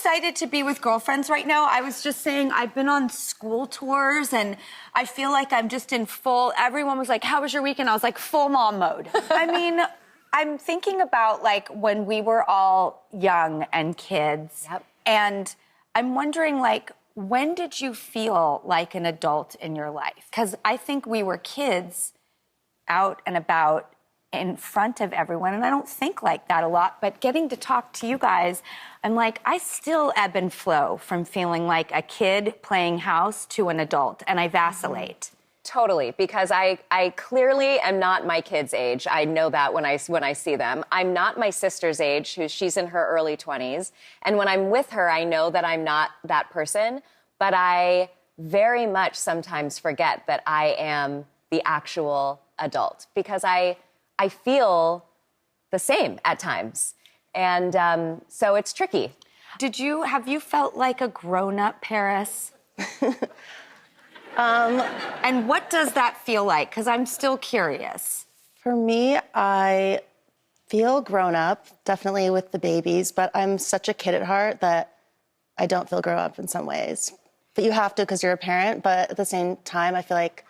excited to be with girlfriends right now. I was just saying I've been on school tours and I feel like I'm just in full, everyone was like, how was your weekend? I was like, full mom mode. I mean, I'm thinking about like when we were all young and kids. Yep. And I'm wondering like, when did you feel like an adult in your life? Because I think we were kids out and about in front of everyone, and I don't think like that a lot, but getting to talk to you guys, I'm like, I still ebb and flow from feeling like a kid playing house to an adult, and I vacillate. Totally, because I clearly am not my kid's age. I know that when I see them. I'm not my sister's age, she's in her early 20s. And when I'm with her, I know that I'm not that person. But I very much sometimes forget that I am the actual adult because I feel the same at times. And so it's tricky. Have you felt like a grown-up, Paris? And what does that feel like? Because I'm still curious. For me, I feel grown up, definitely with the babies, but I'm such a kid at heart that I don't feel grown up in some ways. But you have to because you're a parent, but at the same time, I feel like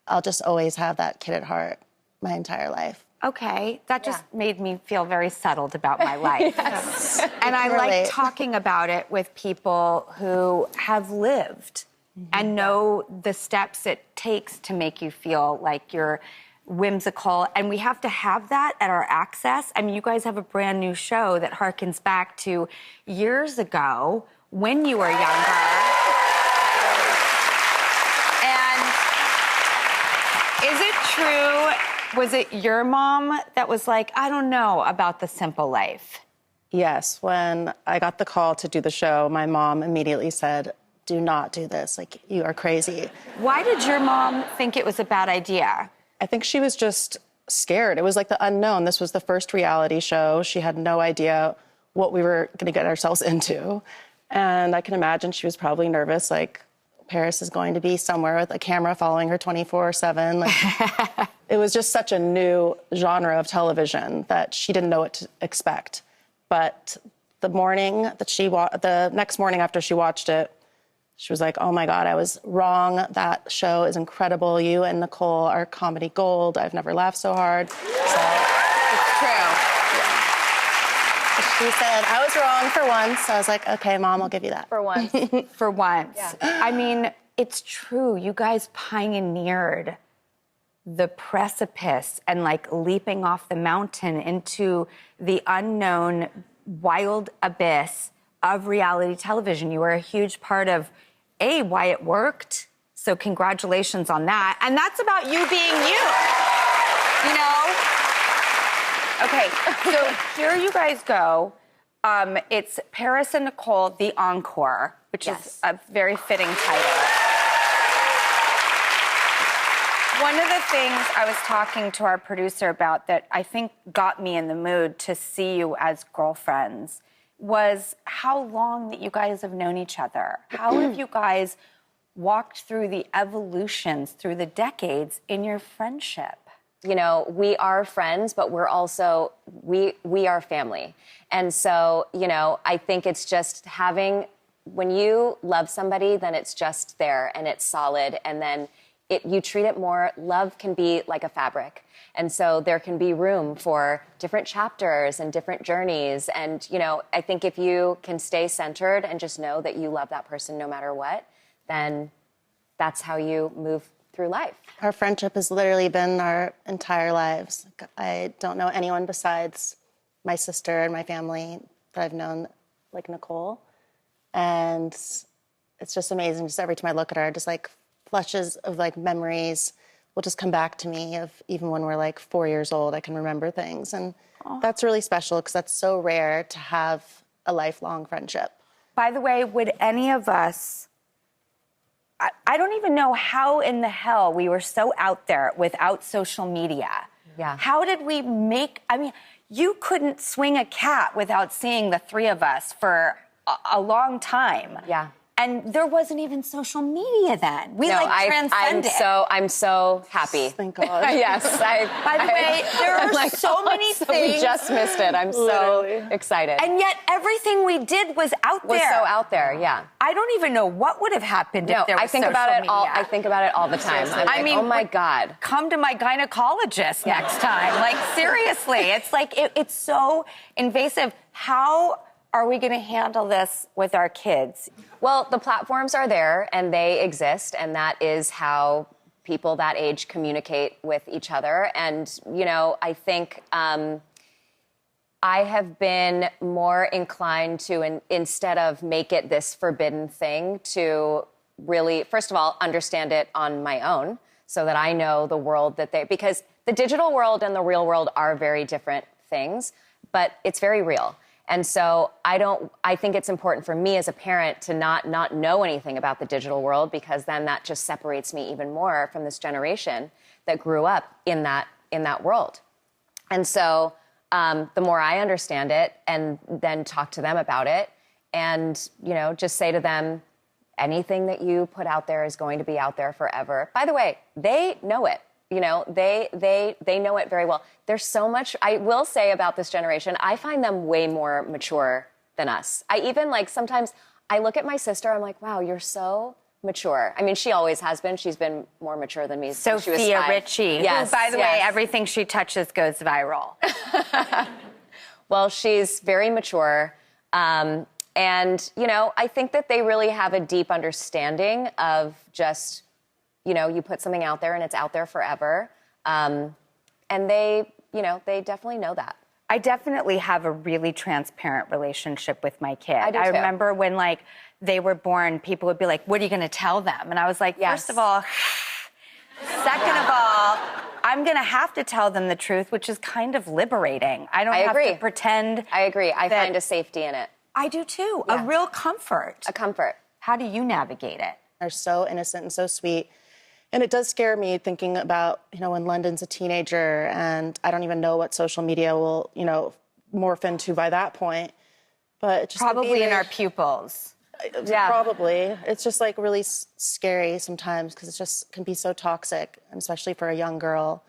I'll just always have that kid at heart my entire life. Okay, that just made me feel very settled about my life. Yes. And I like talking about it with people who have lived and know the steps it takes to make you feel like you're whimsical. And we have to have that at our Access. I mean, you guys have a brand new show that harkens back to years ago when you were younger. And is it true, was it your mom that was like, I don't know about the simple life? Yes, when I got the call to do the show, my mom immediately said, do not do this, like, you are crazy. Why did your mom think it was a bad idea? I think she was just scared. It was like the unknown. This was the first reality show. She had no idea what we were going to get ourselves into. And I can imagine she was probably nervous, like, Paris is going to be somewhere with a camera following her 24/7. Like, it was just such a new genre of television that she didn't know what to expect. But the next morning after she watched it, she was like, oh my God, I was wrong. That show is incredible. You and Nicole are comedy gold. I've never laughed so hard. So It's true. she said, I was wrong for once. So I was like, okay, Mom, I'll give you that. For once. For once. Yeah. I mean, it's true. You guys pioneered the precipice and like leaping off the mountain into the unknown, wild abyss of reality television. You were a huge part of why it worked. So congratulations on that. And that's about you being you know? Okay, so here you guys go. It's Paris and Nicole, The Encore, which is a very fitting title. One of the things I was talking to our producer about that I think got me in the mood to see you as girlfriends was how long that you guys have known each other. How have you guys walked through the evolutions, through the decades in your friendship? You know, we are friends, but we're also, we are family. And so, you know, I think it's just when you love somebody, then it's just there and it's solid. And then you treat it more, love can be like a fabric. And so there can be room for different chapters and different journeys. And, you know, I think if you can stay centered and just know that you love that person no matter what, then that's how you move through life. Our friendship has literally been our entire lives. I don't know anyone besides my sister and my family that I've known like Nicole. And it's just amazing. Just every time I look at her, just like flashes of like memories will just come back to me of even when we're like 4 years old, I can remember things. And that's really special because that's so rare to have a lifelong friendship. By the way, would any of us, I don't even know how in the hell we were so out there without social media. Yeah. How did we you couldn't swing a cat without seeing the three of us for a long time. Yeah. And there wasn't even social media then. We transcended. I'm so happy. Thank God. Yes. By the way, there are so many things. We just missed it. I'm so excited. And yet everything we did was out there. Was so out there, yeah. I don't even know what would have happened if there was I think social about it media. I think about it all the time. I'm like, oh my God. Come to my gynecologist next time. Like, seriously. It's like, it's so invasive. How are we going to handle this with our kids? Well, the platforms are there and they exist, and that is how people that age communicate with each other. And, I think I have been more inclined to, instead of make it this forbidden thing, to really, first of all, understand it on my own so that I know the world because the digital world and the real world are very different things, but it's very real. And so I think it's important for me as a parent to not know anything about the digital world, because then that just separates me even more from this generation that grew up in that world. And so the more I understand it and then talk to them about it and, just say to them, anything that you put out there is going to be out there forever. By the way, they know it. They know it very well. There's so much, I will say about this generation, I find them way more mature than us. I even sometimes I look at my sister, I'm like, wow, you're so mature. I mean, she always has been. She's been more mature than me since she was 5. Richie, yes, who, by the way, everything she touches goes viral. Well, she's very mature. And, I think that they really have a deep understanding of just, you put something out there and it's out there forever. And they definitely know that. I definitely have a really transparent relationship with my kid. I do too. I remember when they were born, people would be like, what are you going to tell them? And I was like, First of all, second of all, I'm going to have to tell them the truth, which is kind of liberating. I don't have to pretend. I agree. I find a safety in it. I do too. Yeah. A real comfort. A comfort. How do you navigate it? They're so innocent and so sweet. And it does scare me thinking about, when London's a teenager and I don't even know what social media will, morph into by that point. But just probably in our pupils. Yeah. Probably. It's just really scary sometimes because it just can be so toxic, and especially for a young girl.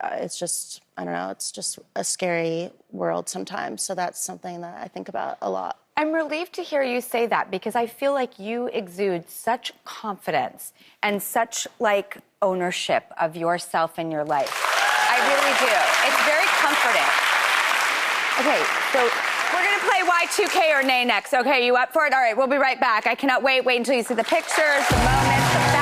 It's just, I don't know, it's just a scary world sometimes. So that's something that I think about a lot. I'm relieved to hear you say that, because I feel like you exude such confidence and such ownership of yourself and your life. I really do. It's very comforting. Okay, so we're going to play Y2K or Nay next. Okay, you up for it? All right, we'll be right back. I cannot wait. Wait until you see the pictures, the moments, the